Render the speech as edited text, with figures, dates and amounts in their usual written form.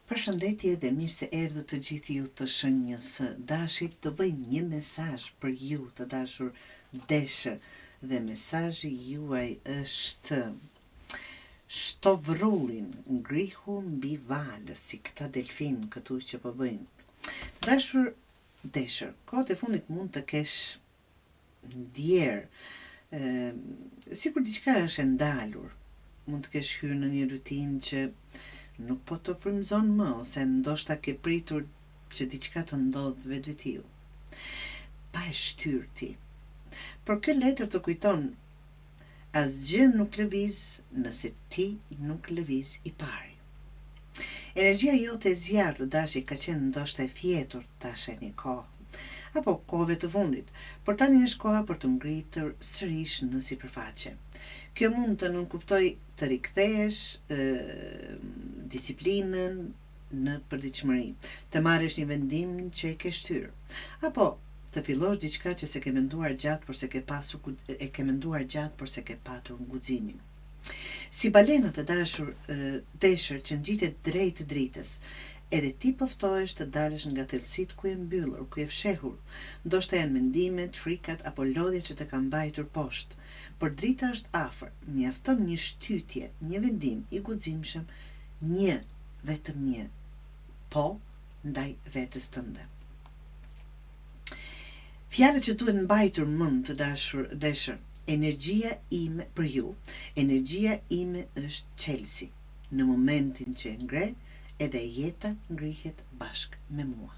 Përshëndetje dhe mirë se erdhët të gjithë ju të Shenjës së Dashit. Të bëj një mesazh për ju të dashur deshë dhe mesazhi juaj është: shtovrullin ngrihu mbi valës, si këta delfin këtu që po bëjnë. Të dashur deshër, kohët e fundit mund të kesh ndjerë sikur diçka është e ndalur, mund të kesh hyrë në një rutinë që nuk po të frymëzon më, ose ndoshta ke pritur që diçka të ndodh vetvetiu, pa e shtyr ti. Por kjo letër të kujton asgjë nuk lëviz nëse ti nuk lëviz i pari. Energjia jote e zjarrt, dashi, ka qenë ndoshta e fjetur tash e një kohë, apo kohëve të fundit, por tani është koha për të ngritur sërish në sipërfaqe. Kjo mund të nënkuptoj të rikthehesh disiplinën në përditshmëri, të marrësh një vendim që e ke shtyr, apo të fillosh diçka që s'e ke menduar gjatë, por se ke patur guximin. Si balena të dashur deshër që ngjitet drejt dritës, edhe ti poftohesh të dalësh nga thellësitë ku e mbyllur, ku e fshehur. Ndoshta janë mendimet, frikat apo lodhjet që të kanë mbajtur poshtë, por drita është afër. Mjafton një shtytje, një vendim i guximshëm, vetëm një po ndaj vetes tënde. Fjalët që duhet mbajtur mend të dashur deshër: energjia ime për ju, energjia ime është Chelsea. Në momentin që e ngre, edhe jeta ngrihet bashkë me mua.